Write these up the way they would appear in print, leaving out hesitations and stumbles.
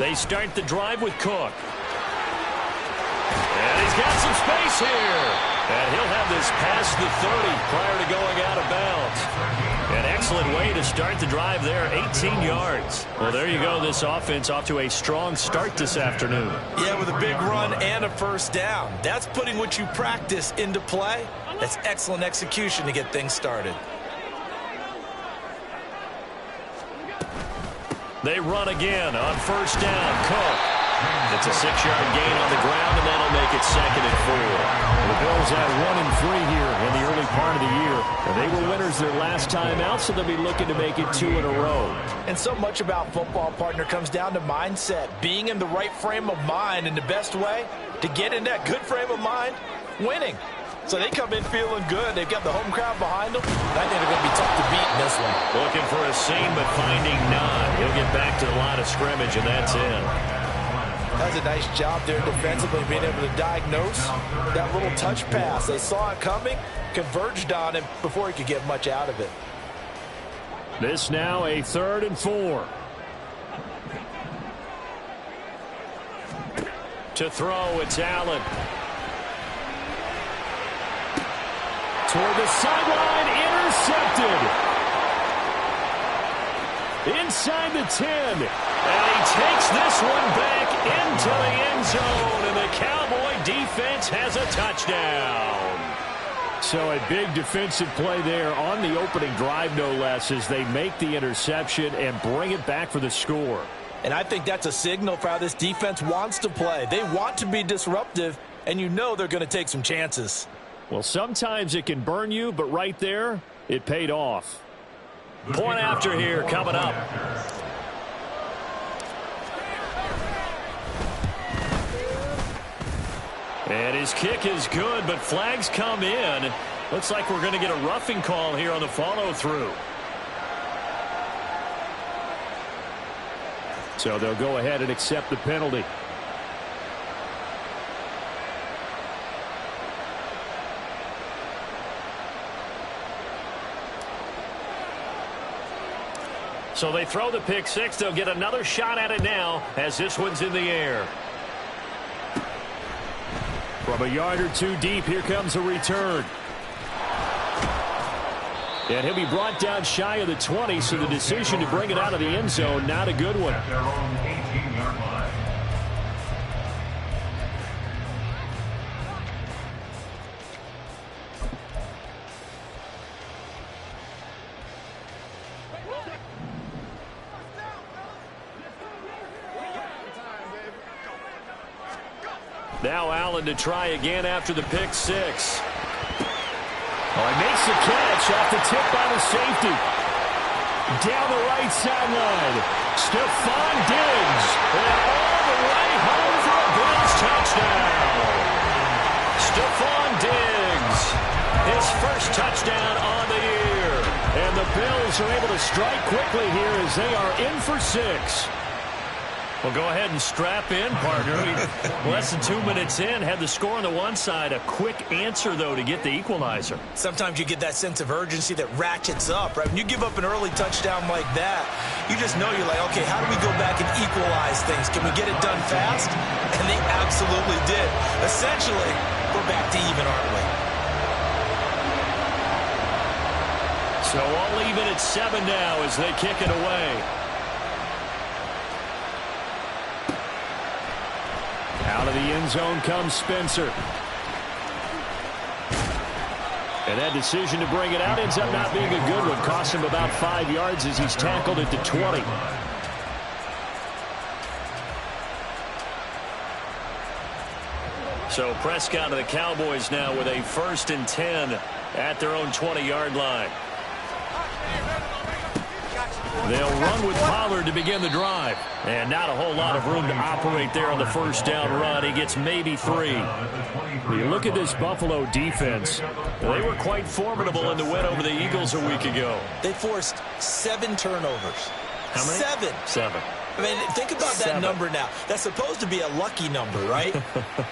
They start the drive with Cook. And he's got some space here. And he'll have this past the 30 prior to going out of bounds. An excellent way to start the drive there, 18 yards. Well, there you go. This offense off to a strong start this afternoon. Yeah, with a big run and a first down. That's putting what you practice into play. That's excellent execution to get things started. They run again on first down. Cook. It's a 6-yard gain on the ground, and that'll make it 2nd and 4. The Bills had 1-3 here in the early part of the year. And they were winners their last time out, so they'll be looking to make it 2 in a row. And so much about football, partner, comes down to mindset. Being in the right frame of mind, and the best way to get in that good frame of mind, winning. So they come in feeling good. They've got the home crowd behind them. I think they're going to be tough to beat in this one. Looking for a seam, but finding none. He'll get back to the line of scrimmage, and that's in. That's a nice job there defensively, being able to diagnose that little touch pass. They saw it coming, converged on him before he could get much out of it. This now a 3rd and 4. To throw, it's Allen. Toward the sideline, intercepted. Inside the 10. And he takes this one back into the end zone, and the Cowboy defense has a touchdown. So a big defensive play there on the opening drive, no less, as they make the interception and bring it back for the score. And I think that's a signal for how this defense wants to play. They want to be disruptive, and you know they're going to take some chances. Well, sometimes it can burn you, but right there, it paid off. Point after here coming up. And his kick is good, but flags come in. Looks like we're going to get a roughing call here on the follow-through. So they'll go ahead and accept the penalty. So they throw the pick six. They'll get another shot at it now as this one's in the air. From a yard or two deep, here comes a return. And he'll be brought down shy of the 20, so the decision to bring it out of the end zone, not a good one. Now Allen to try again after the pick six. Oh, he makes the catch off the tip by the safety. Down the right sideline. Stephon Diggs. And all the way home for a Bills touchdown. Stephon Diggs. His first touchdown on the year. And the Bills are able to strike quickly here as they are in for 6. Well, go ahead and strap in, partner. Less than 2 minutes in, had the score on the one side. A quick answer, though, to get the equalizer. Sometimes you get that sense of urgency that ratchets up, right? When you give up an early touchdown like that, you just know you're like, okay, how do we go back and equalize things? Can we get it done fast? And they absolutely did. Essentially, we're back to even, aren't we? So all even at 7 now as they kick it away. Out of the end zone comes Spencer. And that decision to bring it out ends up not being a good one. Cost him about 5 yards as he's tackled at the 20. So Prescott of the Cowboys now with a 1st and 10 at their own 20-yard line. They'll run with Pollard to begin the drive. And not a whole lot of room to operate there on the first down run. He gets maybe 3. When you look at this Buffalo defense, they were quite formidable in the win over the Eagles a week ago. They forced 7 turnovers. How many? 7. 7. I mean, think about that number now. That's supposed to be a lucky number, right?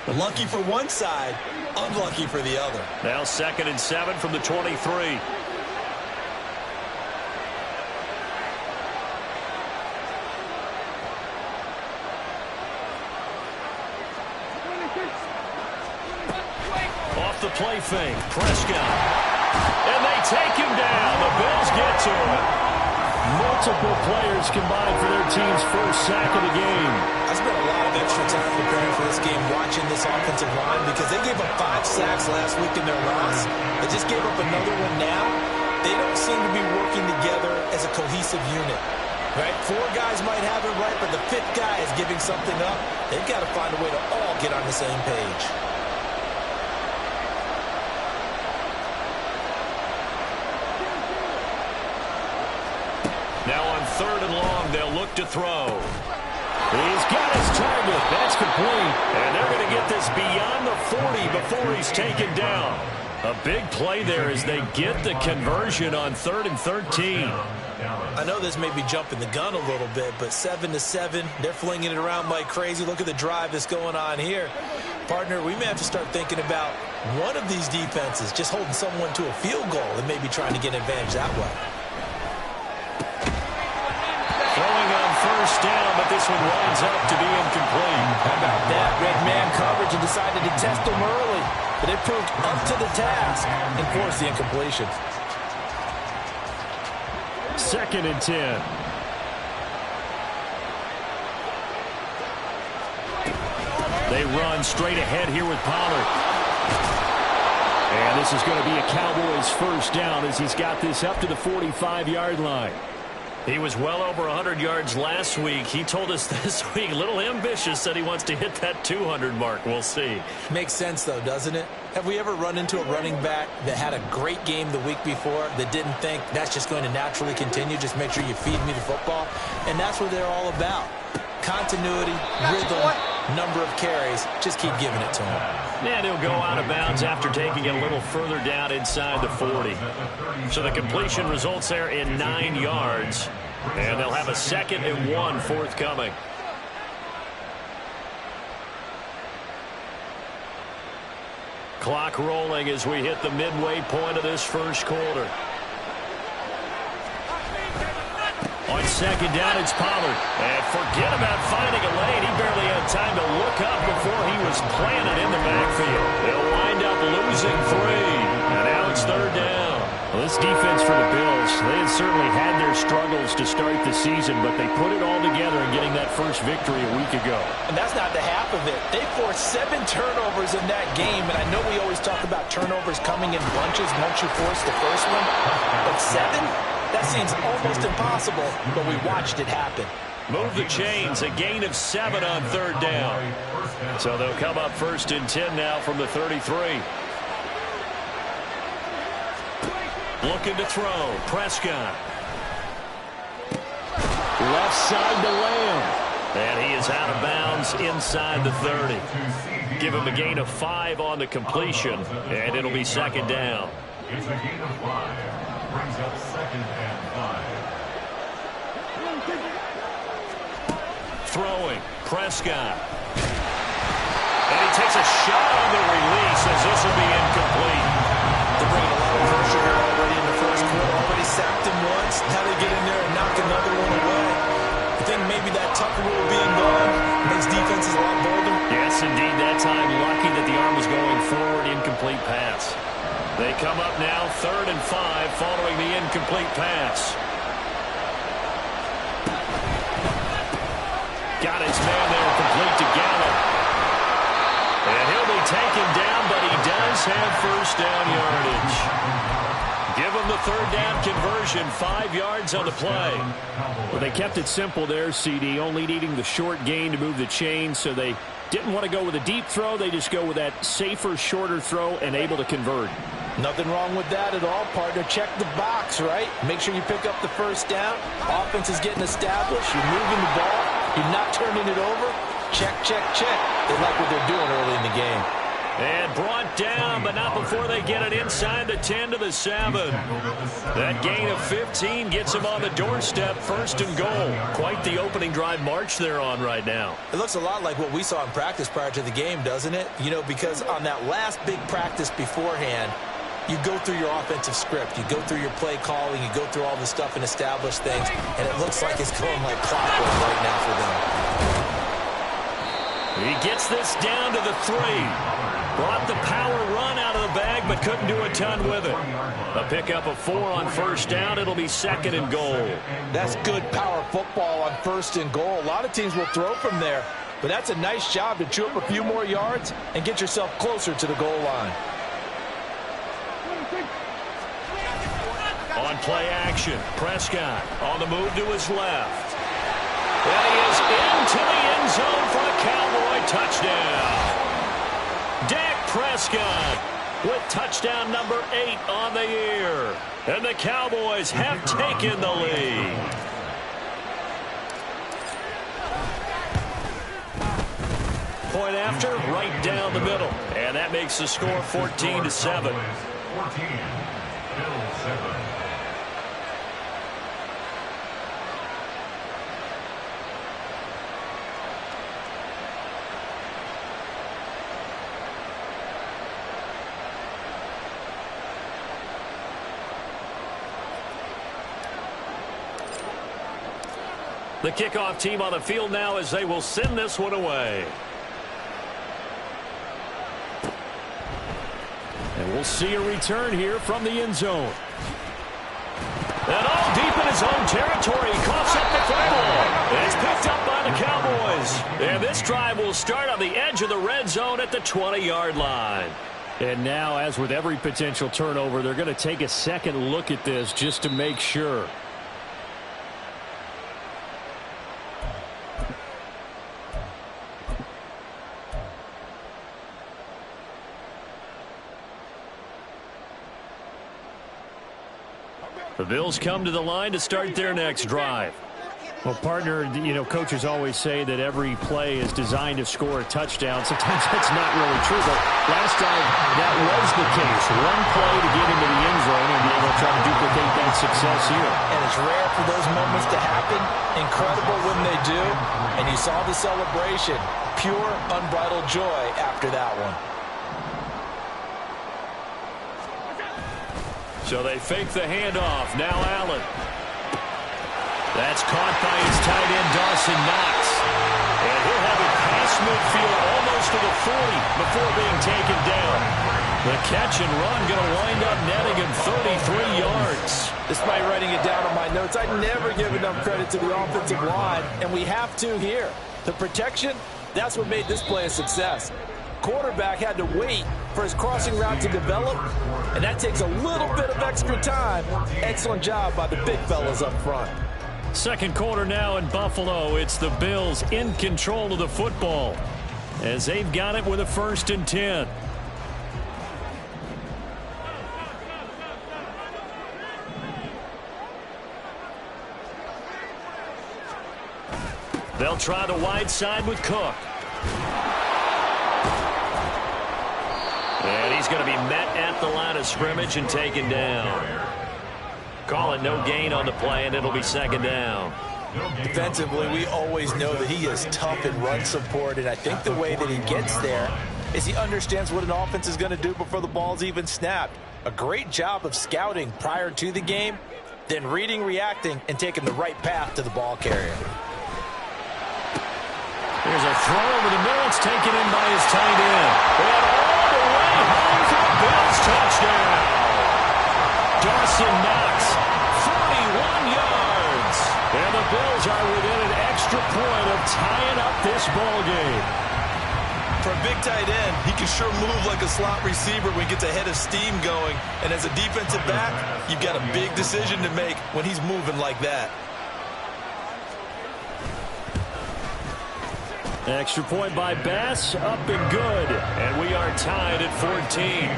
Lucky for one side, unlucky for the other. Now 2nd and 7 from the 23. off the play fake. Prescott. And they take him down. The Bills get to him. Multiple players combined for their team's first sack of the game. I spent a lot of extra time preparing for this game, watching this offensive line, because they gave up 5 sacks last week in their loss. They just gave up another one now. They don't seem to be working together as a cohesive unit. Right? 4 guys might have it right, but the 5th guy is giving something up. They've got to find a way to all get on the same page. Now on 3rd and long, they'll look to throw. He's got his target. That's complete. And they're going to get this beyond the 40 before he's taken down. A big play there as they get the conversion on 3rd and 13. I know this may be jumping the gun a little bit, but 7-7, they're flinging it around like crazy. Look at the drive that's going on here. Partner, we may have to start thinking about one of these defenses just holding someone to a field goal and maybe trying to get an advantage that way. Throwing on 1st down, but this one winds up to be incomplete. How about that? Red man coverage and decided to test them early, but it proved up to the task and forced the incompletion. 2nd and 10. They run straight ahead here with Pollard. And this is going to be a Cowboys 1st down as he's got this up to the 45-yard line. He was well over 100 yards last week. He told us this week, a little ambitious, that he wants to hit that 200 mark. We'll see. Makes sense, though, doesn't it? Have we ever run into a running back that had a great game the week before that didn't think that's just going to naturally continue? Just make sure you feed me the football. And that's what they're all about. Continuity, rhythm, number of carries. Just keep giving it to him. And he'll go out of bounds after taking it a little further down inside the 40. So the completion results there in 9 yards. And they'll have a 2nd and 1 forthcoming. Clock rolling as we hit the midway point of this 1st quarter. On 2nd down, it's Pollard. And forget about finding a lane. He barely had time to look up before he was planted in the backfield. They'll wind up losing 3. And now it's 3rd down. Well, this defense for the Bills, they had certainly had their struggles to start the season, but they put it all together in getting that first victory a week ago. And that's not the half of it. They forced 7 turnovers in that game, and I know we always talk about turnovers coming in bunches once you force the first one, but 7? That seems almost impossible, but we watched it happen. Move the chains, a gain of 7 on 3rd down. So they'll come up 1st and 10 now from the 33. Looking to throw. Prescott. Left side to Lamb. And he is out of bounds inside the 30. Give him a gain of 5 on the completion, and it'll be 2nd down. It's a gain of 5. Brings up 2nd and 5. Throwing. Prescott. And he takes a shot on the release as this will be incomplete. They're bringing a lot of pressure here already in the 1st quarter. Already sacked him once. Now they get in there and knock another one away. I think maybe that Tucker rule being gone makes defenses a lot bolder. Yes, indeed. That time lucky that the arm was going forward. Incomplete pass. They come up now 3rd and 5 following the incomplete pass. Got his man there complete to Gallup. And he'll be taken down, but he does have 1st down yardage. Give him the 3rd down conversion, 5 yards on the play. Well, they kept it simple there, CD, only needing the short gain to move the chain, so they didn't want to go with a deep throw. They just go with that safer, shorter throw and able to convert. Nothing wrong with that at all, partner. Check the box, right? Make sure you pick up the 1st down. Offense is getting established. You're moving the ball. You're not turning it over. Check, check, check. They like what they're doing early in the game. And brought down, but not before they get it inside the 10 to the 7. That gain of 15 gets them on the doorstep, 1st and goal. Quite the opening drive march they're on right now. It looks a lot like what we saw in practice prior to the game, doesn't it? You know, because on that last big practice beforehand, you go through your offensive script. You go through your play calling. You go through all the stuff and establish things. And it looks like it's going like clockwork right now for them. He gets this down to the 3. Brought the power run out of the bag, but couldn't do a ton with it. A pickup of 4 on first down. It'll be 2nd and goal. That's good power football on 1st and goal. A lot of teams will throw from there, but that's a nice job to chew up a few more yards and get yourself closer to the goal line. On play action, Prescott on the move to his left. And he is into the end zone for a Cowboy touchdown. Dak Prescott with touchdown number 8 on the year. And the Cowboys have taken the lead. Point after, right down the middle. And that makes the score 14-7. 14, Bills 7. The kickoff team on the field now as they will send this one away. And we'll see a return here from the end zone. And all deep in his own territory. He coughs up the football. And it's picked up by the Cowboys. And this drive will start on the edge of the red zone at the 20-yard line. And now, as with every potential turnover, they're going to take a second look at this just to make sure. The Bills come to the line to start their next drive. Well, partner, you know, coaches always say that every play is designed to score a touchdown. Sometimes that's not really true, but last time that was the case. One play to get into the end zone, and they'll try to duplicate that success here. And it's rare for those moments to happen. Incredible when they do. And you saw the celebration. Pure, unbridled joy after that one. So they fake the handoff. Now Allen. That's caught by his tight end, Dawson Knox. And he'll have it past midfield almost to the 40 before being taken down. The catch and run going to wind up netting him 33 yards. Despite writing it down on my notes, I never give enough credit to the offensive line, and we have to here. The protection, that's what made this play a success. Quarterback had to wait for his crossing route to develop, and that takes a little bit of extra time. Excellent job by the big fellas up front. Second quarter now in Buffalo. It's the Bills in control of the football as they've got it with a 1st and 10. They'll try the wide side with Cook. And he's going to be met at the line of scrimmage and taken down. Call it no gain on the play, and it'll be 2nd down. Defensively, we always know that he is tough in run support, and I think the way that he gets there is he understands what an offense is going to do before the ball's even snapped. A great job of scouting prior to the game, then reading, reacting, and taking the right path to the ball carrier. Here's a throw over the middle. It's taken in by his tight end. And all the way home for the Bills touchdown. Dawson Knox, 41 yards. And the Bills are within an extra point of tying up this ball game. For a big tight end, he can sure move like a slot receiver when he gets a head of steam going. And as a defensive back, you've got a big decision to make when he's moving like that. Extra point by Bass, up and good. And we are tied at 14.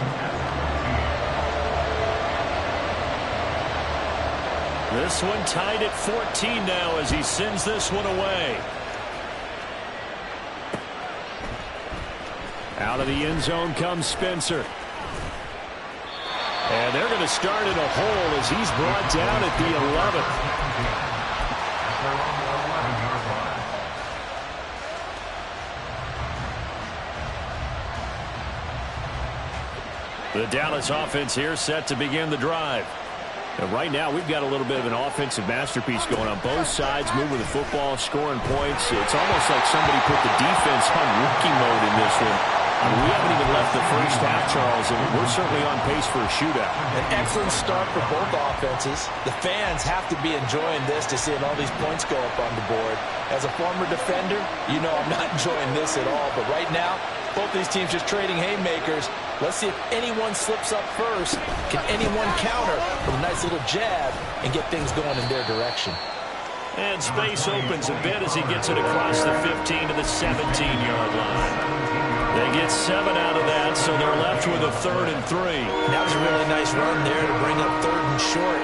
This one tied at 14 now as he sends this one away. Out of the end zone comes Spencer. And they're going to start in a hole as he's brought down at the 11th. The Dallas offense here set to begin the drive. And right now, we've got a little bit of an offensive masterpiece going on both sides, moving the football, scoring points. It's almost like somebody put the defense on rookie mode in this one. We haven't even left the first half, Charles, and we're certainly on pace for a shootout. An excellent start for both offenses. The fans have to be enjoying this to seeing all these points go up on the board. As a former defender, you know I'm not enjoying this at all. But right now, both these teams just trading haymakers. Let's see if anyone slips up first. Can anyone counter with a nice little jab and get things going in their direction? And space opens a bit as he gets it across the 15 to the 17-yard line. They get 7 out of that, so they're left with a 3rd and 3. That was a really nice run there to bring up 3rd and short.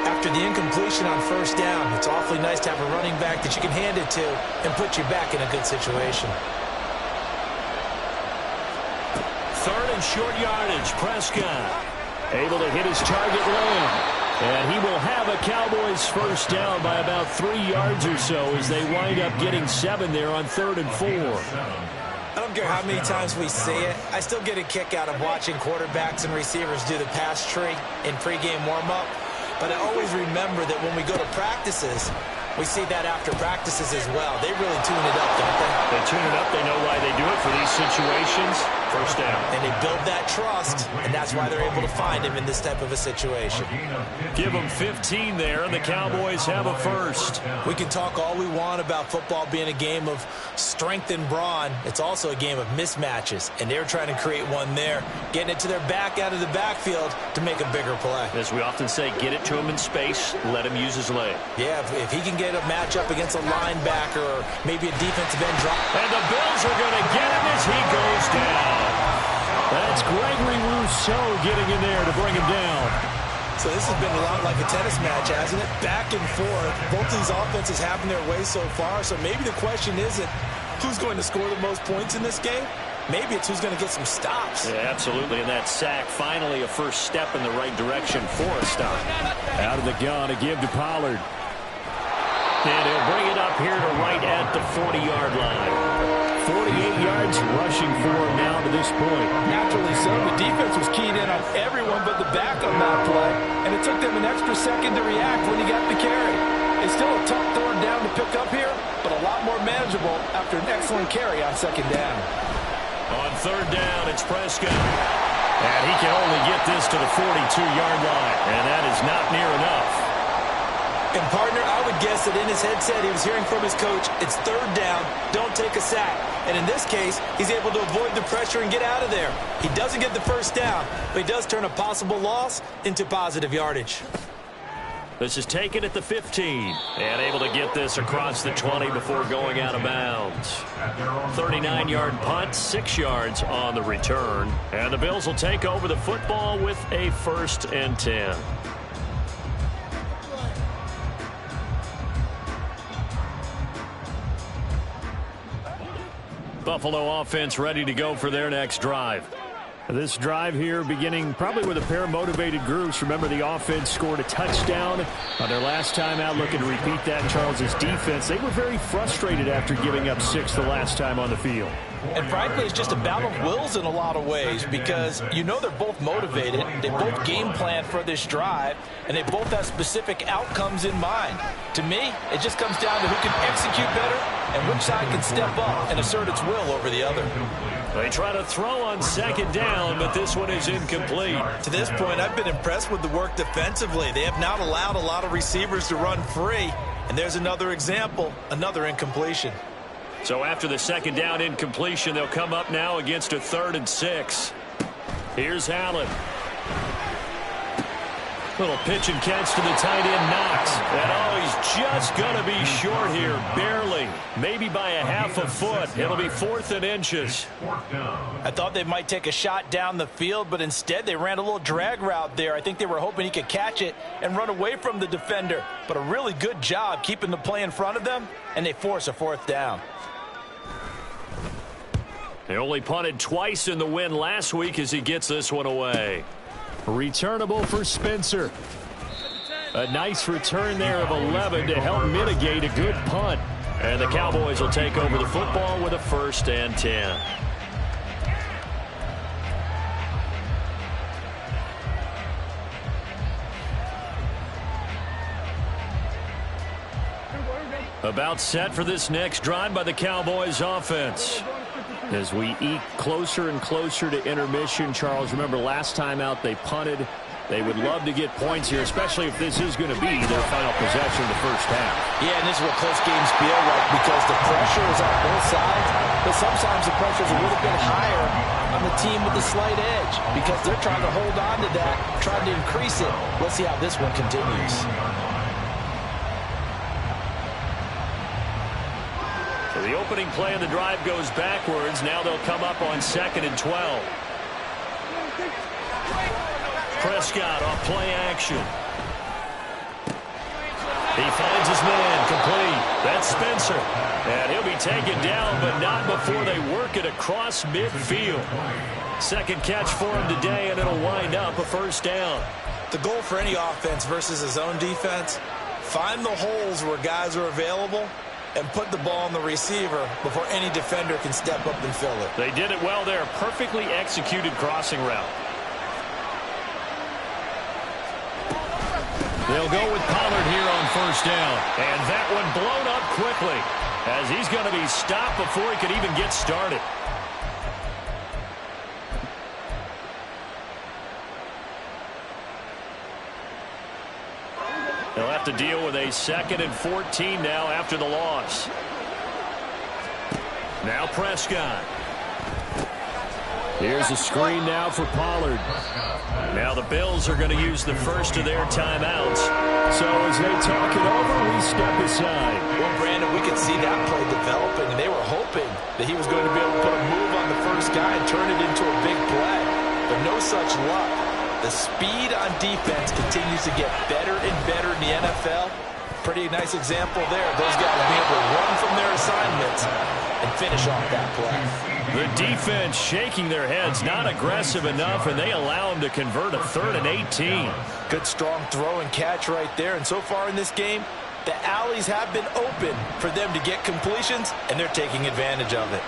After the incompletion on 1st down, it's awfully nice to have a running back that you can hand it to and put you back in a good situation. 3rd and short yardage. Prescott able to hit his target lane. And he will have a Cowboys 1st down by about 3 yards or so as they wind up getting 7 there on 3rd and 4. I don't care how many times we see it. I still get a kick out of watching quarterbacks and receivers do the pass tree in pregame warm-up. But I always remember that when we go to practices, we see that after practices as well. They really tune it up, don't they? They tune it up. They know why they do it for these situations. 1st down. And they build that trust, and that's why they're able to find him in this type of a situation. Give them 15 there, and the Cowboys have a 1st. We can talk all we want about football being a game of strength and brawn. It's also a game of mismatches, and they're trying to create one there, getting it to their back out of the backfield to make a bigger play. As we often say, get it to him in space, let him use his leg. Yeah, if he can get a matchup against a linebacker or maybe a defensive end drop. And the Bills are going to get him as he goes down. That's Gregory Rousseau getting in there to bring him down. So this has been a lot like a tennis match, hasn't it? Back and forth. Both these offenses having their way so far. So maybe the question isn't who's going to score the most points in this game. Maybe it's who's going to get some stops. Yeah, absolutely. And that sack, finally a first step in the right direction for a stop. Out of the gun to give to Pollard. And he'll bring it up here to right at the 40-yard line. 48 yards rushing for him now to this point. Naturally so. The defense was keyed in on everyone but the back on that play, and it took them an extra second to react when he got the carry. It's still a tough 3rd down to pick up here, but a lot more manageable after an excellent carry on 2nd down. On 3rd down, it's Prescott. And he can only get this to the 42-yard line, and that is not near enough. And, partner, I would guess that in his headset he was hearing from his coach, it's 3rd down, don't take a sack. And in this case, he's able to avoid the pressure and get out of there. He doesn't get the 1st down, but he does turn a possible loss into positive yardage. This is taken at the 15. And able to get this across the 20 before going out of bounds. 39-yard punt, 6 yards on the return. And the Bills will take over the football with a 1st and 10. Buffalo offense ready to go for their next drive. This drive here beginning probably with a pair of motivated groups. Remember, the offense scored a touchdown on their last time out. Looking to repeat that in Charles's defense. They were very frustrated after giving up 6 the last time on the field. And frankly, it's just a battle of wills in a lot of ways because you know they're both motivated. They both game plan for this drive, and they both have specific outcomes in mind. To me, it just comes down to who can execute better and which side can step up and assert its will over the other. They try to throw on 2nd down, but this one is incomplete. To this point, I've been impressed with the work defensively. They have not allowed a lot of receivers to run free. And there's another example, another incompletion. So after the 2nd down incompletion, they'll come up now against a 3rd and 6. Here's Allen. Little pitch and catch to the tight end, Knox. And oh, he's just going to be short here, barely. Maybe by a half a foot. It'll be 4th and inches. I thought they might take a shot down the field, but instead they ran a little drag route there. I think they were hoping he could catch it and run away from the defender. But a really good job keeping the play in front of them, and they force a 4th down. They only punted twice in the win last week as he gets this one away. Returnable for Spencer. A nice return there of 11 to help mitigate a good punt. And the Cowboys will take over the football with a 1st and 10. About set for this next drive by the Cowboys offense. As we eke closer and closer to intermission, Charles, remember last time out they punted. They would love to get points here, especially if this is going to be their final possession of the first half. Yeah, and this is what close games feel like because the pressure is on both sides, but sometimes the pressure is a little bit higher on the team with the slight edge because they're trying to hold on to that, trying to increase it. Let's see how this one continues. So the opening play of the drive goes backwards. Now they'll come up on 2nd and 12. Prescott off play action. He finds his man complete. That's Spencer. And he'll be taken down, but not before they work it across midfield. Second catch for him today, and it'll wind up a first down. The goal for any offense versus his own defense, find the holes where guys are available and put the ball on the receiver before any defender can step up and fill it. They did it well there. Perfectly executed crossing route. They'll go with Pollard here on first down. And that one blown up quickly as he's going to be stopped before he could even get started. They'll have to deal with a 2nd and 14 now after the loss. Now Prescott. Here's a screen now for Pollard. Now the Bills are going to use the first of their timeouts. So as they talk it over, we step aside. Well, Brandon, we could see that play developing, and they were hoping that he was going to be able to put a move on the first guy and turn it into a big play. But no such luck. The speed on defense continues to get better and better in the NFL. Pretty nice example there. Those guys will be able to run from their assignments and finish off that play. The defense shaking their heads, not aggressive enough, and they allow him to convert a 3rd and 18. Good strong throw and catch right there. And so far in this game, the alleys have been open for them to get completions, and they're taking advantage of it.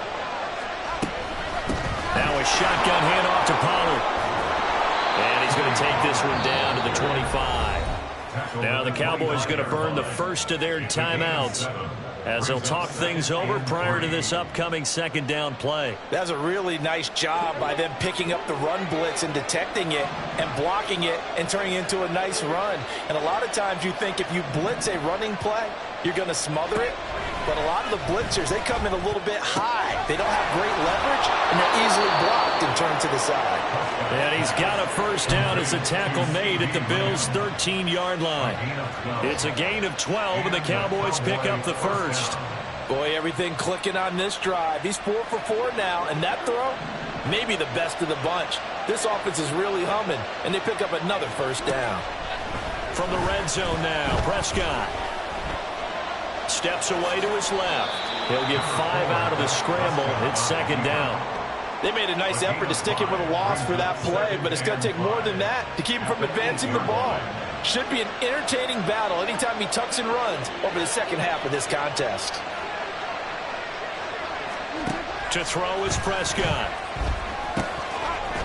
Now a shotgun handoff to Pollard. And he's going to take this one down to the 25. Now the Cowboys going to burn the first of their timeouts as they'll talk things over prior to this upcoming 2nd down play. That's a really nice job by them picking up the run blitz and detecting it and blocking it and turning it into a nice run. And a lot of times you think if you blitz a running play, you're going to smother it. But a lot of the blitzers, they come in a little bit high. They don't have great leverage, and they're easily blocked and turned to the side. And he's got a first down as the tackle made at the Bills' 13-yard line. It's a gain of 12, and the Cowboys pick up the first. Boy, everything clicking on this drive. He's 4 for 4 now, and that throw, maybe the best of the bunch. This offense is really humming, and they pick up another first down. From the red zone now, Prescott steps away to his left. He'll get 5 out of the scramble. It's 2nd down. They made a nice effort to stick him with a loss for that play, but it's going to take more than that to keep him from advancing the ball. Should be an entertaining battle anytime he tucks and runs over the second half of this contest. To throw is Prescott.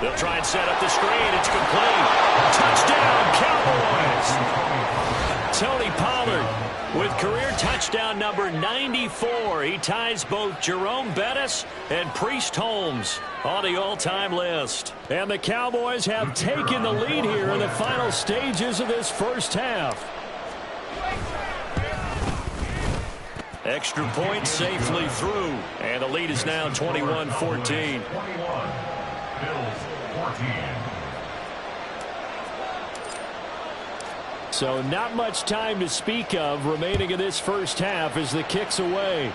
They'll try and set up the screen. It's complete. Touchdown, Cowboys. Tony Pollard with career touchdown number 94. He ties both Jerome Bettis and Priest Holmes on the all-time list. And the Cowboys have taken the lead here in the final stages of this first half. Extra point safely through. And the lead is now 21-14. Bills 14. So not much time to speak of remaining in this first half as the kick's away.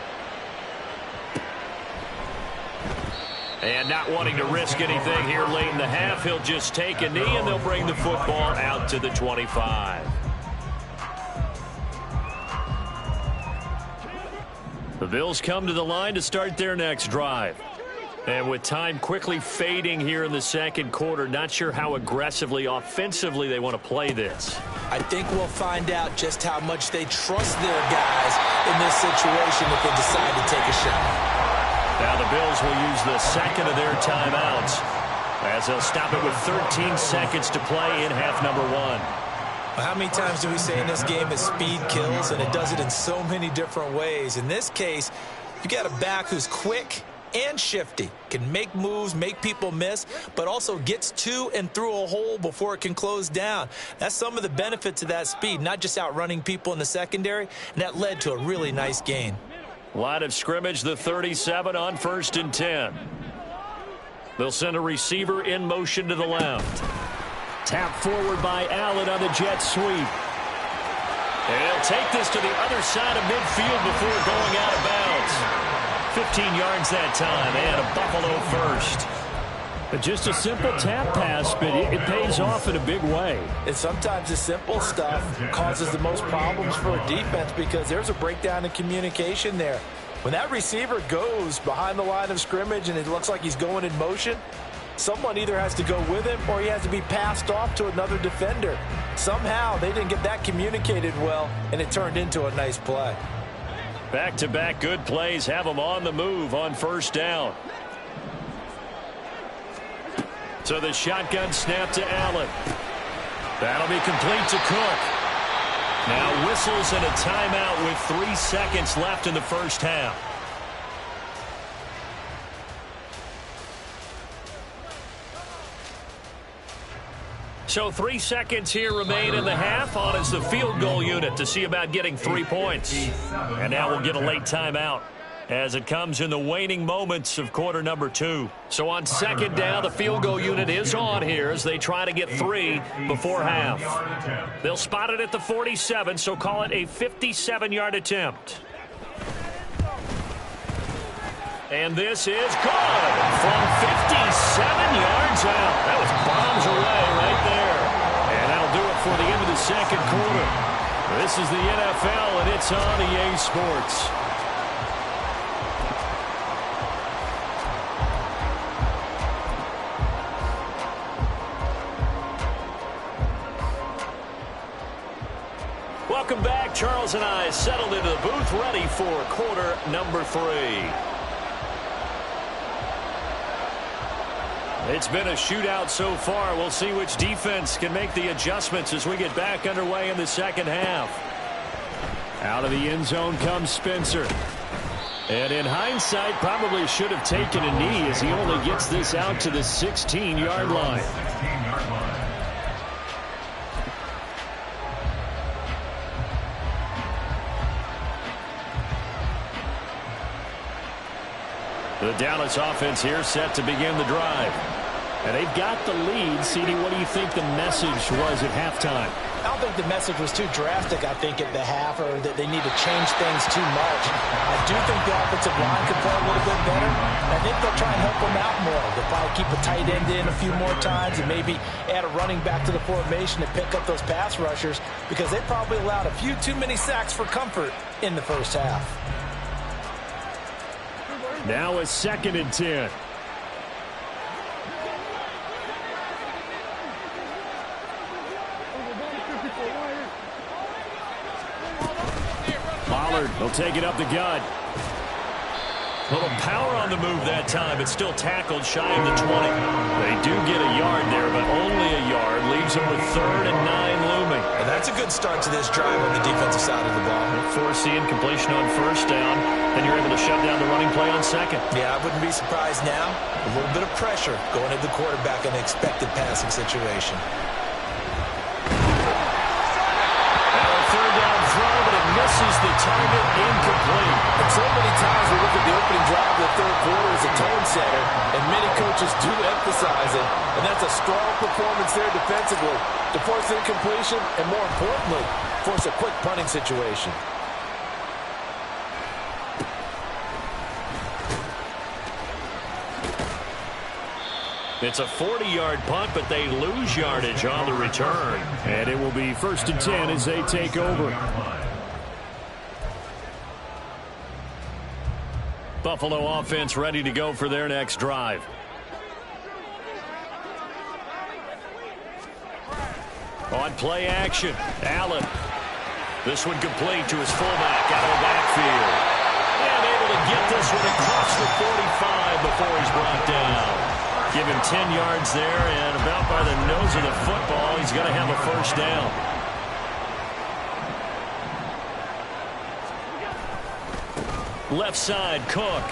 And not wanting to risk anything here late in the half, he'll just take a knee and they'll bring the football out to the 25. The Bills come to the line to start their next drive. And with time quickly fading here in the second quarter, not sure how aggressively, offensively they want to play this. I think we'll find out just how much they trust their guys in this situation if they decide to take a shot. Now the Bills will use the second of their timeouts as they'll stop it with 13 seconds to play in half number 1. How many times do we say in this game that speed kills, and it does it in so many different ways? In this case, you got a back who's quick, and shifty. Can make moves, make people miss, but also gets to and through a hole before it can close down. That's some of the benefits of that speed, not just outrunning people in the secondary, and that led to a really nice gain. Line of scrimmage, the 37 on 1st and 10. They'll send a receiver in motion to the left. Tap forward by Allen on the jet sweep. And he'll take this to the other side of midfield before going out of bounds. 15 yards that time, and a Buffalo first. Just a simple tap pass, but it pays off in a big way. And sometimes the simple stuff causes the most problems for a defense because there's a breakdown in communication there. When that receiver goes behind the line of scrimmage and it looks like he's going in motion, someone either has to go with him or he has to be passed off to another defender. Somehow they didn't get that communicated well, and it turned into a nice play. Back-to-back good plays have them on the move on 1st down. So the shotgun snap to Allen. That'll be complete to Cook. Now whistles and a timeout with 3 seconds left in the first half. So 3 seconds here remain in the half. On is the field goal unit to see about getting 3 points. And now we'll get a late timeout as it comes in the waning moments of quarter number 2. So on 2nd down, the field goal unit is on here as they try to get 3 before half. They'll spot it at the 47, so call it a 57-yard attempt. And this is good from 57 yards out. That was bombs away right there. And that'll do it for the end of the second quarter. This is the NFL, and it's on EA Sports. Welcome back. Charles and I settled into the booth, ready for quarter number 3. It's been a shootout so far. We'll see which defense can make the adjustments as we get back underway in the second half. Out of the end zone comes Spencer. And in hindsight, probably should have taken a knee as he only gets this out to the 16-yard line. The Dallas offense here set to begin the drive. And they've got the lead. CD, what do you think the message was at halftime? I don't think the message was too drastic, I think, at the half, or that they need to change things too much. I do think the offensive line could play a little bit better. I think they'll try and help them out more. They'll probably keep a tight end in a few more times and maybe add a running back to the formation to pick up those pass rushers because they probably allowed a few too many sacks for comfort in the first half. Now a 2nd and 10. Pollard will take it up the gut. A little power on the move that time, but still tackled shy of the 20. They do get a yard there, but only a yard. Leaves them with 3rd and 9 looming. And that's a good start to this drive on the defensive side of the ball. Foreseeing completion on 1st down. Then you're able to shut down the running play on 2nd. Yeah, I wouldn't be surprised now. A little bit of pressure going at the quarterback in the expected passing situation. Misses the target, incomplete. And so many times we look at the opening drive of the third quarter as a tone setter, and many coaches do emphasize it, and that's a strong performance there defensively to force incompletion and, more importantly, force a quick punting situation. It's a 40-yard punt, but they lose yardage on the return. And it will be 1st and 10 as they take over. Buffalo offense ready to go for their next drive. On play action, Allen. This one complete to his fullback out of the backfield. And able to get this one across the 45 before he's brought down. Give him 10 yards there, and about by the nose of the football, he's going to have a 1st down. Left side, Cook.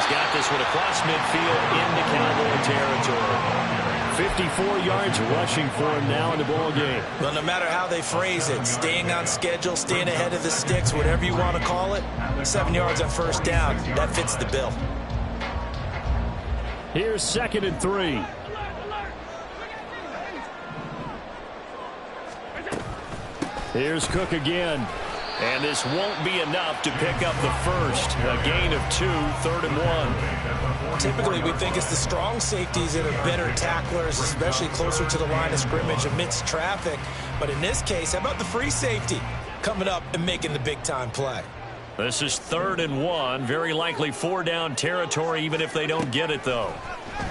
He's got this one across midfield into Cowboy territory. 54 yards rushing for him now in the ball game. Well, no matter how they phrase it, staying on schedule, staying ahead of the sticks, whatever you want to call it, 7 yards on first down, that fits the bill. Here's 2nd and 3. Here's Cook again. And this won't be enough to pick up the first. A gain of 2, 3rd and 1. Typically, we think it's the strong safeties that are better tacklers, especially closer to the line of scrimmage amidst traffic. But in this case, how about the free safety coming up and making the big-time play? This is 3rd and 1. Very likely 4-down territory, even if they don't get it, though.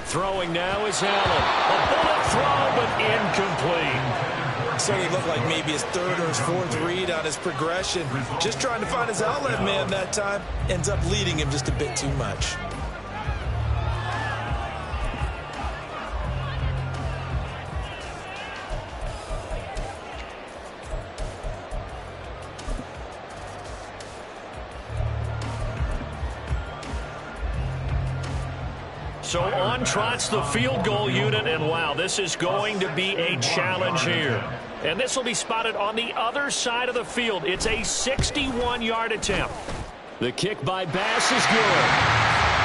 Throwing now is Allen. A bullet throw, but incomplete. Certainly looked like maybe his 3rd or his 4th read on his progression. Just trying to find his outlet man that time. Ends up leading him just a bit too much. So on trots the field goal unit, and wow, this is going to be a challenge here. And this will be spotted on the other side of the field. It's a 61-yard attempt. The kick by Bass is good.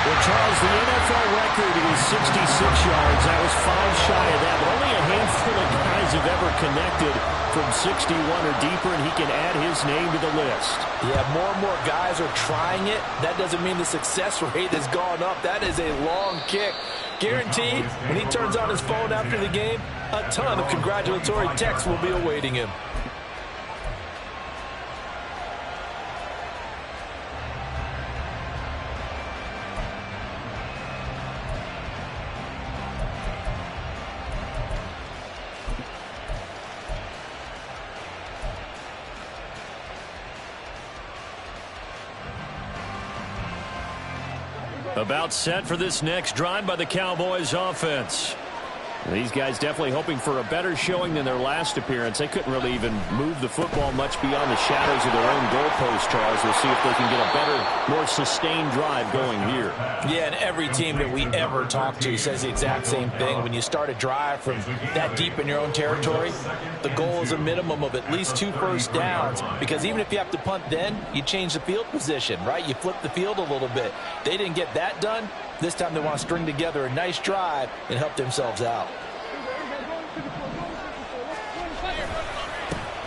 Well, Charles, the NFL record is 66 yards. That was 5 shy of that, but only a handful of guys have ever connected from 61 or deeper, and he can add his name to the list. Yeah, more and more guys are trying it. That doesn't mean the success rate has gone up. That is a long kick. Guaranteed, when he turns on his phone after the game, a ton of congratulatory texts will be awaiting him. About set for this next drive by the Cowboys offense. These guys definitely hoping for a better showing than their last appearance. They couldn't really even move the football much beyond the shadows of their own goalpost, Charles. We'll see if they can get a better, more sustained drive going here. Yeah, and every team that we ever talk to says the exact same thing. When you start a drive from that deep in your own territory, the goal is a minimum of at least 2 first downs, because even if you have to punt then, you change the field position, right? You flip the field a little bit. They didn't get that done. This time they want to string together a nice drive and help themselves out.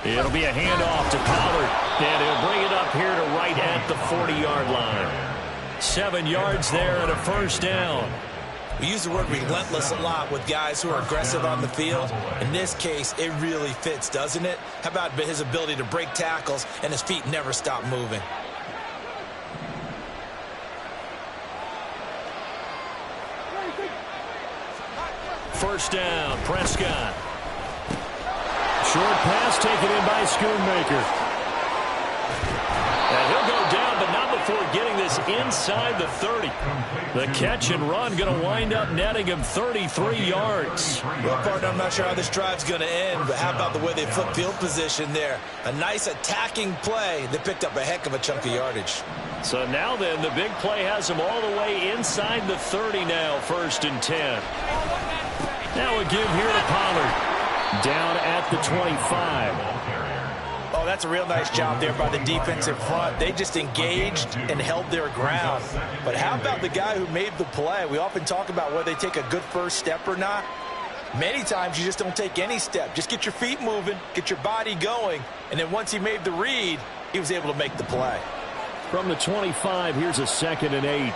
It'll be a handoff to Pollard, and he'll bring it up here to right at the 40-yard line. 7 yards there and a first down. We use the word relentless a lot with guys who are aggressive on the field. In this case, it really fits, doesn't it? How about his ability to break tackles and his feet never stop moving? First down, Prescott. Short pass taken in by Schoonmaker. And he'll go down, but not before getting this inside the 30. The catch and run going to wind up netting him 33 yards. Well, partner, I'm not sure how this drive's going to end, but how about the way they flip field position there? A nice attacking play that picked up a heck of a chunk of yardage. So now then, the big play has him all the way inside the 30 now, 1st and 10. Now a give here to Pollard. Down at the 25. Oh, that's a real nice job there by the defensive front. They just engaged and held their ground. But how about the guy who made the play? We often talk about whether they take a good first step or not. Many times you just don't take any step. Just get your feet moving, get your body going, and then once he made the read, he was able to make the play. From the 25, here's a 2nd and 8.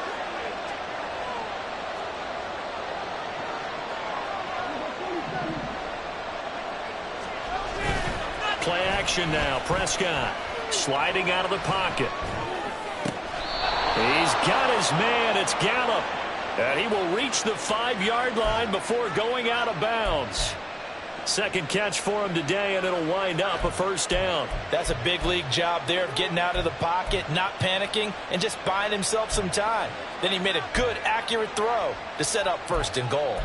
Play action now. Prescott sliding out of the pocket. He's got his man. It's Gallup. And he will reach the 5-yard line before going out of bounds. Second catch for him today, and it'll wind up a first down. That's a big league job there of getting out of the pocket, not panicking, and just buying himself some time. Then he made a good, accurate throw to set up 1st and goal.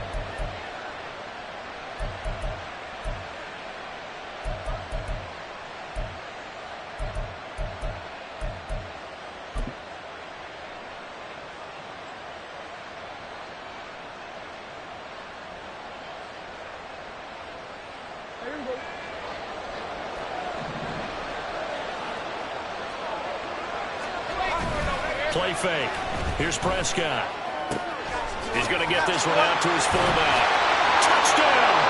play fake. Here's Prescott. He's going to get this one out to his fullback. Touchdown!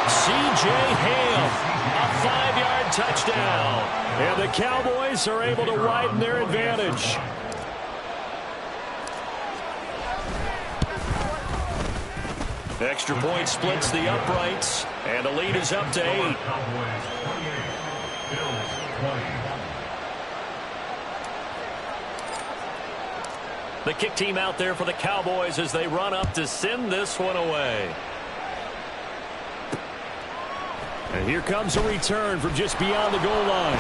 C.J. Ham, a 5-yard touchdown. And the Cowboys are able to widen their advantage. Extra point splits the uprights, and the lead is up to 8. The kick team out there for the Cowboys as they run up to send this one away. And here comes a return from just beyond the goal line.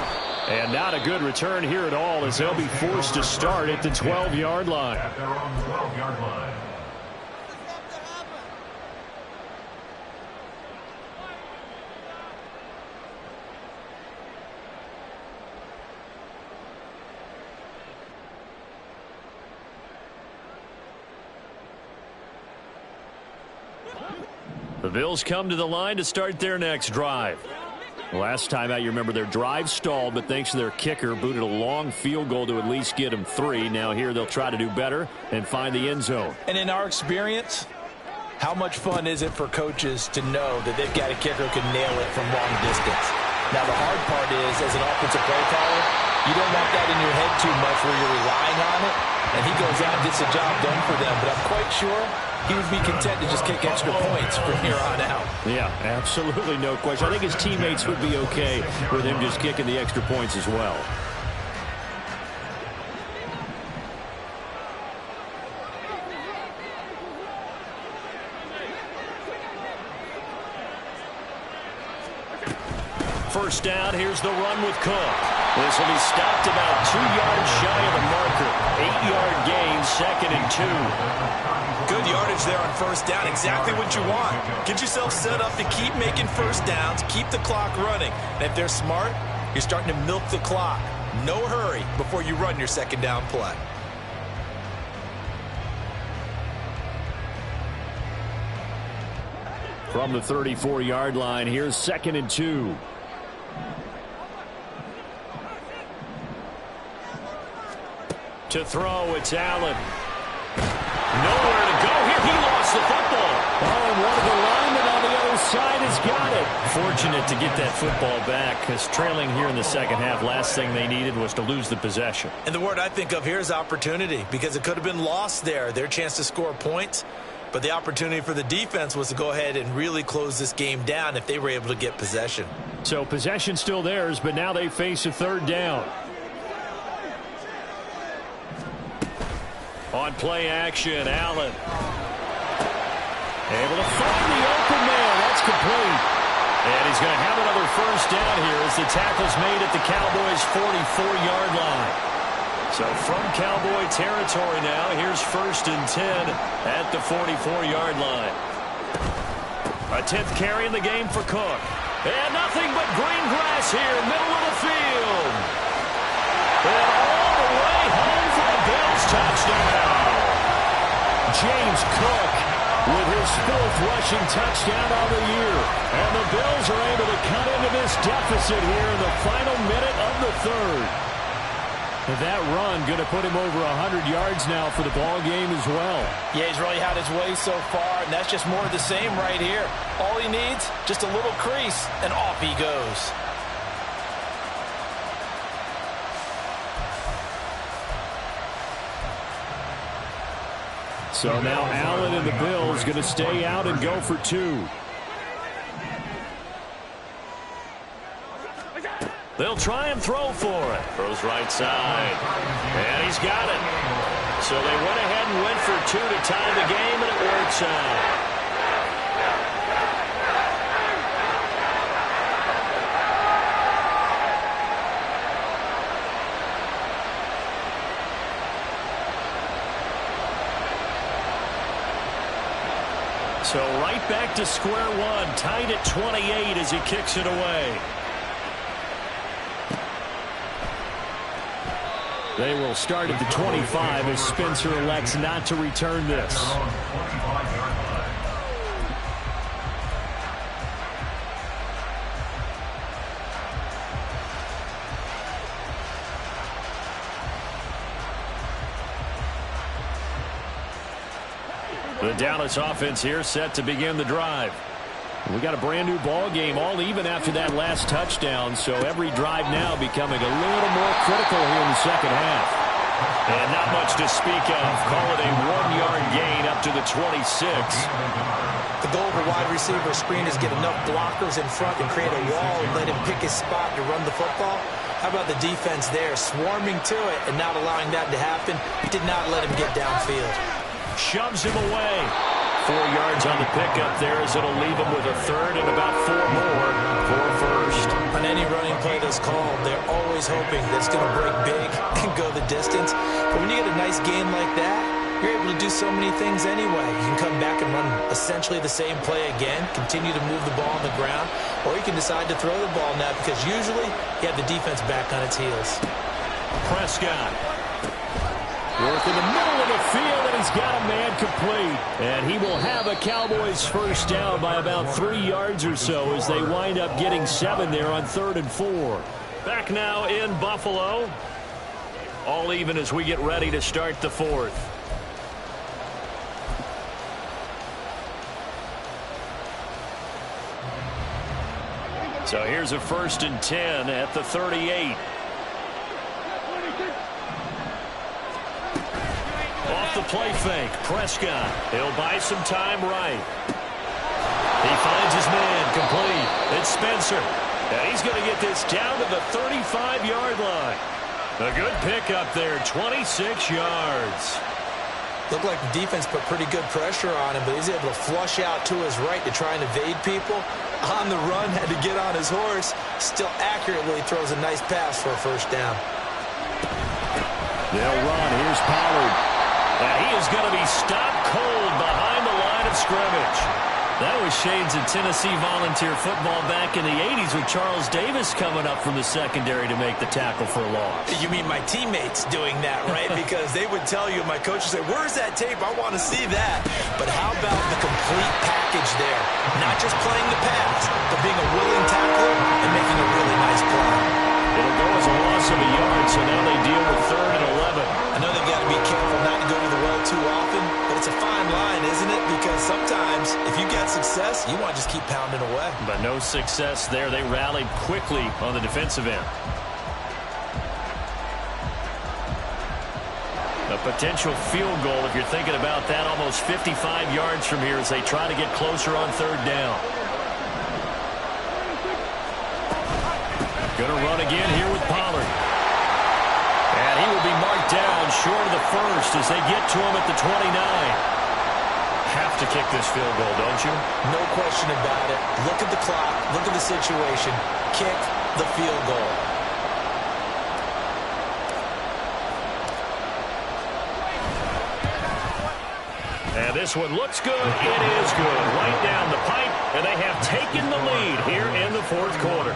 And not a good return here at all as they'll be forced to start at the 12-yard line. At their own 12-yard line. The Bills come to the line to start their next drive. Last time out, you remember their drive stalled, but thanks to their kicker, booted a long field goal to at least get them 3. Now here they'll try to do better and find the end zone. And in our experience, how much fun is it for coaches to know that they've got a kicker who can nail it from long distance? Now the hard part is, as an offensive play caller, you don't want that in your head too much where you're relying on it, and he goes out and gets the job done for them. But I'm quite sure he would be content to just kick extra points from here on out. Yeah, absolutely no question. I think his teammates would be okay with him just kicking the extra points as well. First down, here's the run with Cook. This will be stopped about 2 yards shy of the marker. 8-yard gain, 2nd and 2. Good yardage there on first down. Exactly what you want. Get yourself set up to keep making first downs, keep the clock running. And if they're smart, you're starting to milk the clock. No hurry before you run your second down play. From the 34-yard line, here's 2nd and 2. To throw, it's Allen. Nowhere to go here. He lost the football. Oh, and one of the linemen on the other side has got it. Fortunate to get that football back because trailing here in the second half, last thing they needed was to lose the possession. And the word I think of here is opportunity, because it could have been lost there. Their chance to score points. But the opportunity for the defense was to go ahead and really close this game down if they were able to get possession. So possession still theirs, but now they face a 3rd down. On play action, Allen. Able to find the open man. That's complete. And he's going to have another first down here as the tackle's made at the Cowboys' 44-yard line. So from Cowboy territory now, here's 1st and 10 at the 44-yard line. A 10th carry in the game for Cook. And nothing but green grass here, middle of the field. And all the way home for the Bills touchdown. James Cook with his 4th rushing touchdown of the year. And the Bills are able to cut into this deficit here in the final minute of the 3rd. And that run going to put him over 100 yards now for the ball game as well. Yeah, he's really had his way so far, and that's just more of the same right here. All he needs, just a little crease, and off he goes. So now Allen and the Bills going to stay out and go for 2. They'll try and throw for it. Throws right side. And he's got it. So they went ahead and went for 2 to tie the game, and it works out. So right back to square one, tied at 28 as he kicks it away. They will start at the 25 as Spencer elects not to return this. The Dallas offense here set to begin the drive. We got a brand new ball game, all even after that last touchdown, so every drive now becoming a little more critical here in the second half. And not much to speak of. Call it a 1-yard gain up to the 26. The goal of a wide receiver screen is get enough blockers in front and create a wall and let him pick his spot to run the football. How about the defense there, swarming to it and not allowing that to happen? Did not let him get downfield. Shoves him away. 4 yards on the pickup there as it'll leave him with a third and about 4 more for a first. On any running play that's called, they're always hoping that it's going to break big and go the distance. But when you get a nice gain like that, you're able to do so many things anyway. You can come back and run essentially the same play again, continue to move the ball on the ground, or you can decide to throw the ball now because usually you have the defense back on its heels. Prescott. Work in the middle of the field, and he's got a man complete. And he will have a Cowboys first down by about 3 yards or so as they wind up getting 7 there on 3rd and 4. Back now in Buffalo. All even as we get ready to start the 4th. So here's a 1st and 10 at the 38. Off the play fake, Prescott. He'll buy some time right. He finds his man complete. It's Spencer. And he's going to get this down to the 35-yard line. A good pickup there, 26 yards. Looked like the defense put pretty good pressure on him, but he's able to flush out to his right to try and evade people. On the run, had to get on his horse. Still accurately throws a nice pass for a first down. They'll run. Here's Pollard. And he is going to be stopped cold behind the line of scrimmage. That was shades of Tennessee volunteer football back in the 80s with Charles Davis coming up from the secondary to make the tackle for a loss. You mean my teammates doing that, right? Because they would tell you, my coach would say, where's that tape? I want to see that. But how about the complete package there? Not just playing the pass, but being a willing tackler and making a really nice play. It'll go as a loss of a yard, so now they deal with 3rd and 11. I know they've got to be careful not to go to the well too often, but it's a fine line, isn't it? Because sometimes if you get success, you want to just keep pounding away. But no success there. They rallied quickly on the defensive end. A potential field goal, if you're thinking about that, almost 55 yards from here as they try to get closer on 3rd down. Going to run again here with Pollard. And he will be marked down short of the first as they get to him at the 29. Have to kick this field goal, don't you? No question about it. Look at the clock. Look at the situation. Kick the field goal. And this one looks good. It is good. Right down the pipe, and they have taken the lead here in the 4th quarter.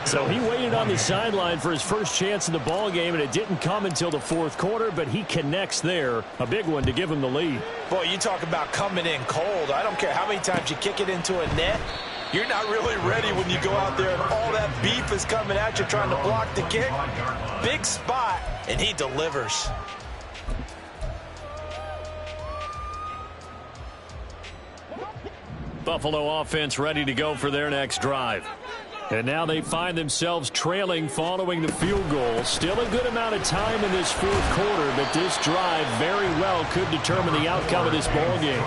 So he waited on the sideline for his first chance in the ball game, and it didn't come until the 4th quarter, but he connects there. A big one to give him the lead. Boy, you talk about coming in cold. I don't care how many times you kick it into a net. You're not really ready when you go out there and all that beef is coming at you trying to block the kick. Big spot, and he delivers. Buffalo offense ready to go for their next drive. And now they find themselves trailing following the field goal. Still a good amount of time in this 4th quarter, but this drive very well could determine the outcome of this ball game.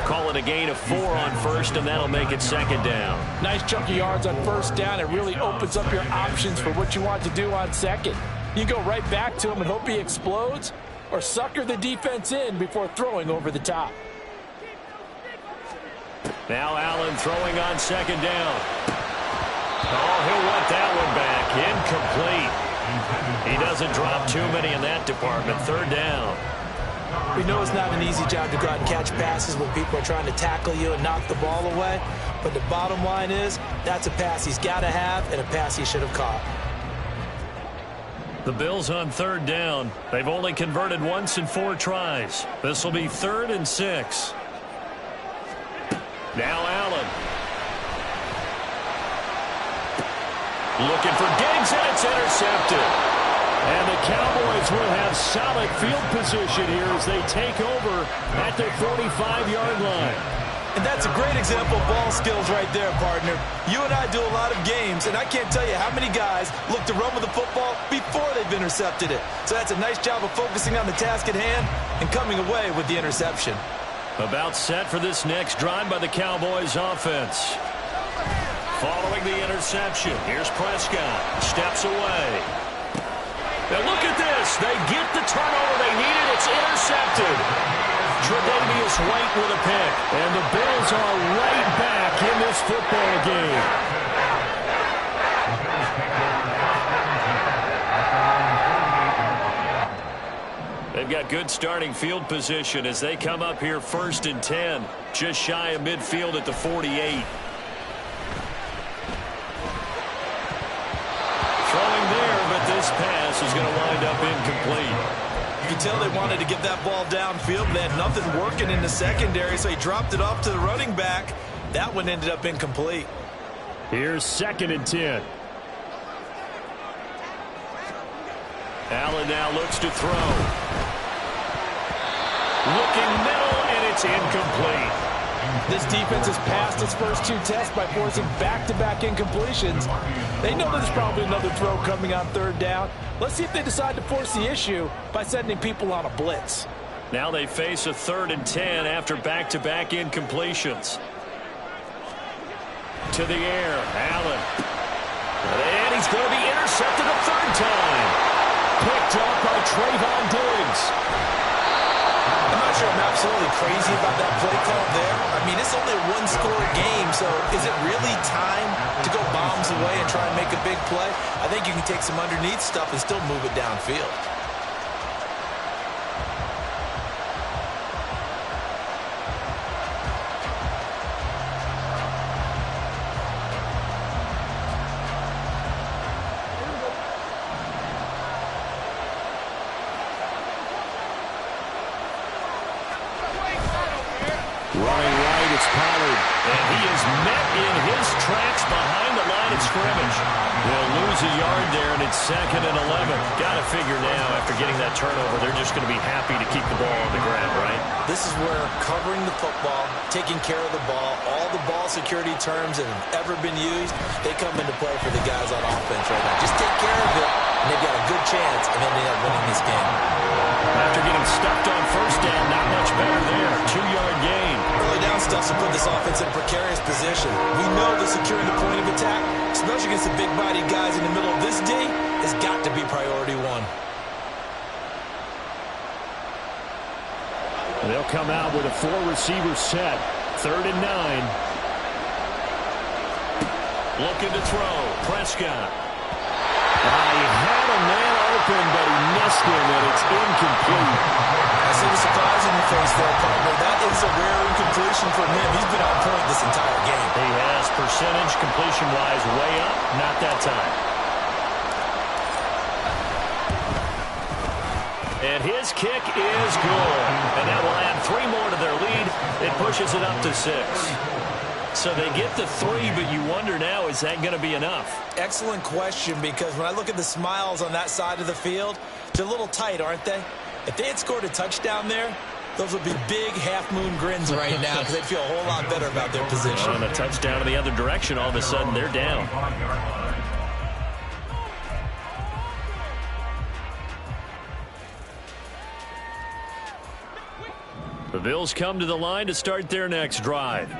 Call it a gain of 4 on 1st, and that'll make it 2nd down. Nice chunk of yards on 1st down. It really opens up your options for what you want to do on 2nd. You go right back to him and hope he explodes, or sucker the defense in before throwing over the top. Now Allen throwing on 2nd down. Oh, he'll want that one back. Incomplete. He doesn't drop too many in that department. 3rd down. We know it's not an easy job to go out and catch passes when people are trying to tackle you and knock the ball away. But the bottom line is, that's a pass he's got to have and a pass he should have caught. The Bills on 3rd down. They've only converted once in 4 tries. This will be 3rd and 6. Now Allen. Looking for Diggs, and it's intercepted. And the Cowboys will have solid field position here as they take over at their 45-yard line. And that's a great example of ball skills right there, partner. You and I do a lot of games, and I can't tell you how many guys look to run with the football before they've intercepted it. So that's a nice job of focusing on the task at hand and coming away with the interception. About set for this next drive by the Cowboys offense. Following the interception, here's Prescott. Steps away. Now look at this. They get the turnover they needed. It's intercepted. Tre'Davious White with a pick. And the Bills are right back in this football game. They've got good starting field position as they come up here 1st and 10. Just shy of midfield at the 48. Throwing there, but this pass is going to wind up incomplete. You can tell they wanted to get that ball downfield. They had nothing working in the secondary, so he dropped it off to the running back. That one ended up incomplete. Here's 2nd and 10. Allen now looks to throw. Looking middle, and it's incomplete. This defense has passed its first 2 tests by forcing back-to-back incompletions. They know there's probably another throw coming on 3rd down. Let's see if they decide to force the issue by sending people on a blitz. Now they face a 3rd and 10 after back-to-back incompletions. To the air, Allen. And he's going to be intercepted a 3rd time. Picked up by Trayvon Diggs. I'm not sure I'm absolutely crazy about that play call there. I mean, it's only a 1-score game, so is it really time to go bombs away and try and make a big play? I think you can take some underneath stuff and still move it downfield. Running right, it's Pollard. And he is met in his tracks behind the line of scrimmage. They'll lose a yard there, and it's 2nd and 11. Got to figure now, after getting that turnover, they're just going to be happy to keep the ball on the ground, right? This is where covering the football, taking care of the ball, all the ball security terms that have ever been used, they come into play for the guys on offense right now. Just take care of it, and they've got a good chance, and then they end up winning this game. After getting stuffed on 1st down, not much better there. 2-yard gain. Early down stuff to put this offense in a precarious position. We know that securing the point of attack, especially against the big-bodied guys in the middle of this D, has got to be priority 1. They'll come out with a 4-receiver set. 3rd and 9. Looking to throw. Prescott. He had a man open, but he missed him, and it's incomplete. I see the surprise in your face there, partner. That is a rare incompletion from him. He's been on point this entire game. He has percentage completion-wise way up. Not that time. And his kick is good. And that will add 3 more to their lead. It pushes it up to 6. So they get the 3, but you wonder now, is that going to be enough? Excellent question, because when I look at the smiles on that side of the field, they're a little tight, aren't they? If they had scored a touchdown there, those would be big half-moon grins right now because they'd feel a whole lot better about their position. On a touchdown in the other direction, all of a sudden they're down. The Bills come to the line to start their next drive.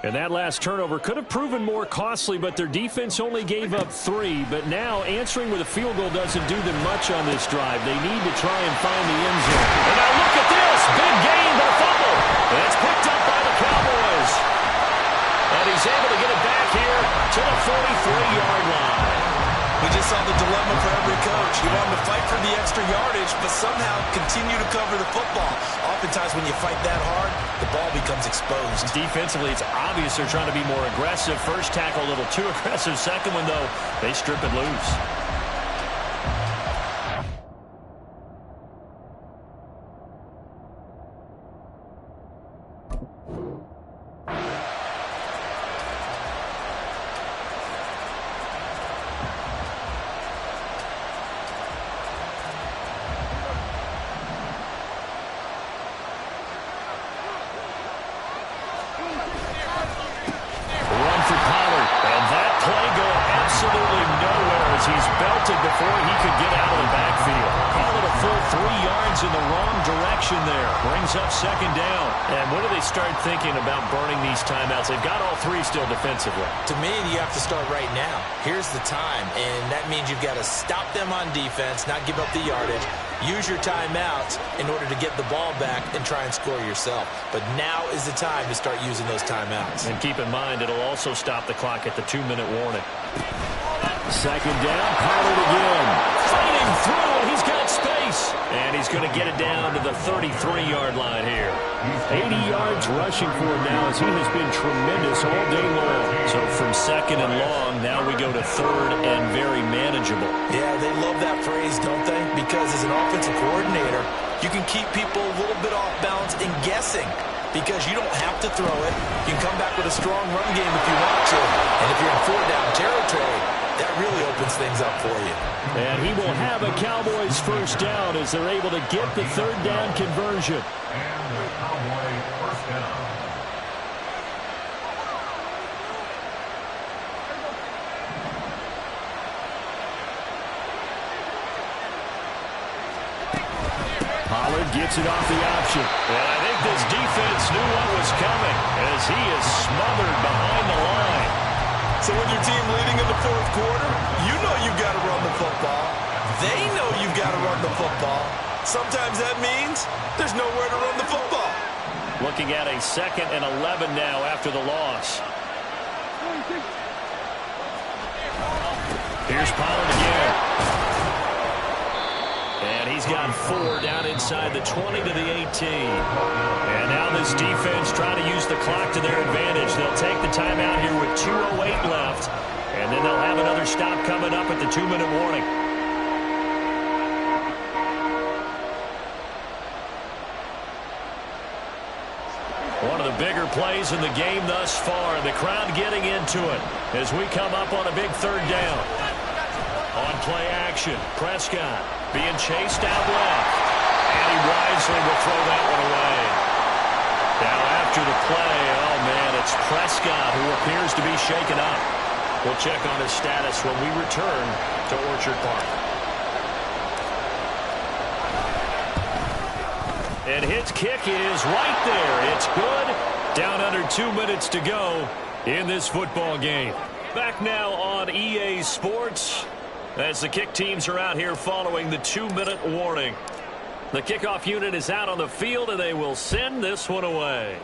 And that last turnover could have proven more costly, but their defense only gave up 3. But now answering with a field goal doesn't do them much on this drive. They need to try and find the end zone. And now look at this. Big gain, but a fumble. And it's picked up by the Cowboys. And he's able to get it back here to the 43-yard line. We just saw the dilemma for every coach. You want them to fight for the extra yardage, but somehow continue to cover the football. Oftentimes when you fight that hard, the ball becomes exposed. Defensively, it's obvious they're trying to be more aggressive. First tackle a little too aggressive. Second one, though, they strip it loose. before he could get out of the backfield. Call it a full 3 yards in the wrong direction there. Brings up second down. And when do they start thinking about burning these timeouts? They've got all 3 still defensively. To me, you have to start right now. Here's the time, and that means you've got to stop them on defense, not give up the yardage. Use your timeouts in order to get the ball back and try and score yourself. But now is the time to start using those timeouts. And keep in mind, it'll also stop the clock at the 2-minute warning. Second down, Pollard again. Fighting through, and he's got space. And he's going to get it down to the 33-yard line here. 80 yards rushing for him now as he has been tremendous all day long. So from second and long, now we go to third and very manageable. Yeah, they love that phrase, don't they? Because as an offensive coordinator, you can keep people a little bit off balance and guessing. Because you don't have to throw it. You can come back with a strong run game if you want to. And if you're in 4-down territory, that really opens things up for you. And he will have a Cowboys first down as they're able to get the third down conversion. And the Cowboy first down. Pollard gets it off the option. And I think this defense knew what was coming as he is smothered behind the line. So with your team leading in the fourth quarter, you know you've got to run the football. They know you've got to run the football. Sometimes that means there's nowhere to run the football. Looking at a 2nd and 11 now after the loss. Here's Pollard again. And he's got 4 down inside the 20 to the 18. And now this defense trying to use the clock to their advantage. They'll take the timeout here with 2:08 left. And then they'll have another stop coming up at the 2-minute warning. One of the bigger plays in the game thus far. The crowd getting into it as we come up on a big third down. On play action, Prescott being chased out left. And he wisely will throw that one away. Now after the play, oh man, it's Prescott who appears to be shaken up. We'll check on his status when we return to Orchard Park. And his kick is right there. It's good. Down under 2 minutes to go in this football game. Back now on EA Sports as the kick teams are out here following the 2-minute warning. The kickoff unit is out on the field, and they will send this one away.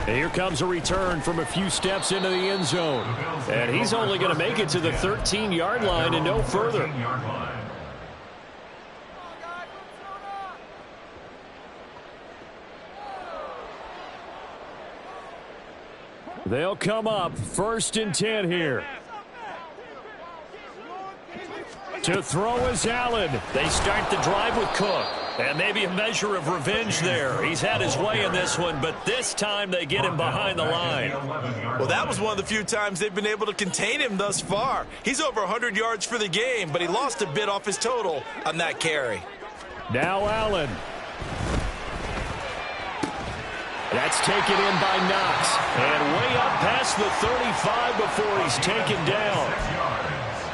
And here comes a return from a few steps into the end zone. And he's only going to make it to the 13-yard line and no further. They'll come up 1st and 10 here. To throw is Allen. They start the drive with Cook. And maybe a measure of revenge there. He's had his way in this one, but this time they get him behind the line. Well, that was one of the few times they've been able to contain him thus far. He's over 100 yards for the game, but he lost a bit off his total on that carry. Now Allen. That's taken in by Knox. And way up past the 35 before he's taken down.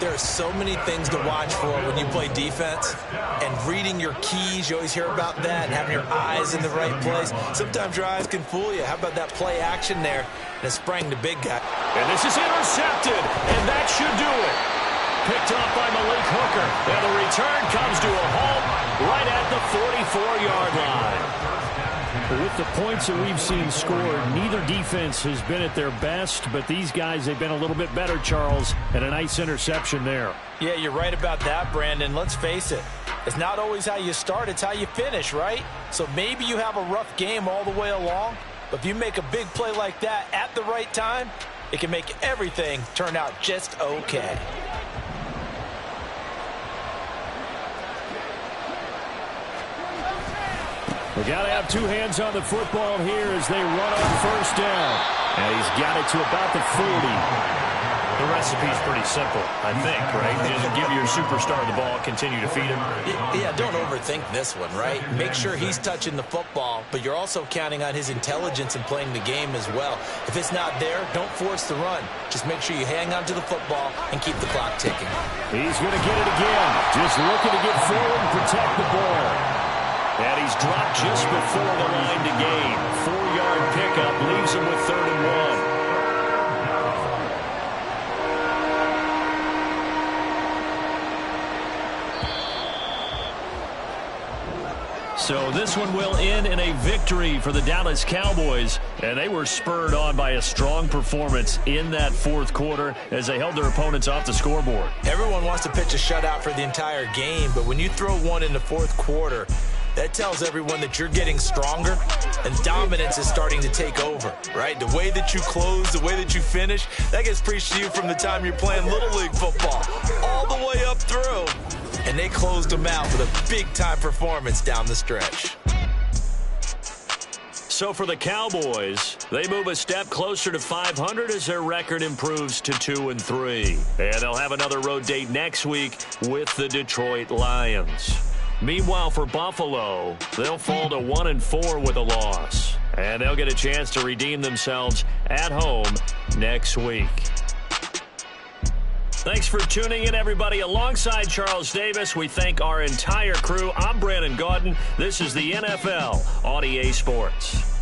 There are so many things to watch for when you play defense. And reading your keys, you always hear about that, and having your eyes in the right place. Sometimes your eyes can fool you. How about that play action there? And it sprang the big guy. And this is intercepted, and that should do it. Picked off by Malik Hooker. And the return comes to a halt right at the 44-yard line. With the points that we've seen scored, neither defense has been at their best, but these guys, they've been a little bit better, Charles, and a nice interception there. Yeah, you're right about that, Brandon. Let's face it. It's not always how you start, it's how you finish, right? So maybe you have a rough game all the way along, but if you make a big play like that at the right time, it can make everything turn out just okay. We got to have two hands on the football here as they run on first down. And he's got it to about the 40. The recipe's pretty simple, I think, right? Just give your superstar the ball, continue to feed him. Yeah, don't overthink this one, right? Make sure he's touching the football, but you're also counting on his intelligence in playing the game as well. If it's not there, don't force the run. Just make sure you hang on to the football and keep the clock ticking. He's going to get it again. Just looking to get forward and protect the ball. And he's dropped just before the line to gain. 4-yard pickup leaves him with 3rd and 1. So this one will end in a victory for the Dallas Cowboys, and they were spurred on by a strong performance in that 4th quarter as they held their opponents off the scoreboard. Everyone wants to pitch a shutout for the entire game, but when you throw one in the 4th quarter, that tells everyone that you're getting stronger and dominance is starting to take over, right? The way that you close, the way that you finish, that gets preached to you from the time you're playing Little League football all the way up through. And they closed them out with a big-time performance down the stretch. So for the Cowboys, they move a step closer to 500 as their record improves to 2-3. And they'll have another road date next week with the Detroit Lions. Meanwhile, for Buffalo, they'll fall to 1-4 with a loss. And they'll get a chance to redeem themselves at home next week. Thanks for tuning in, everybody. Alongside Charles Davis, we thank our entire crew. I'm Brandon Gaudin. This is the NFL on EA Sports.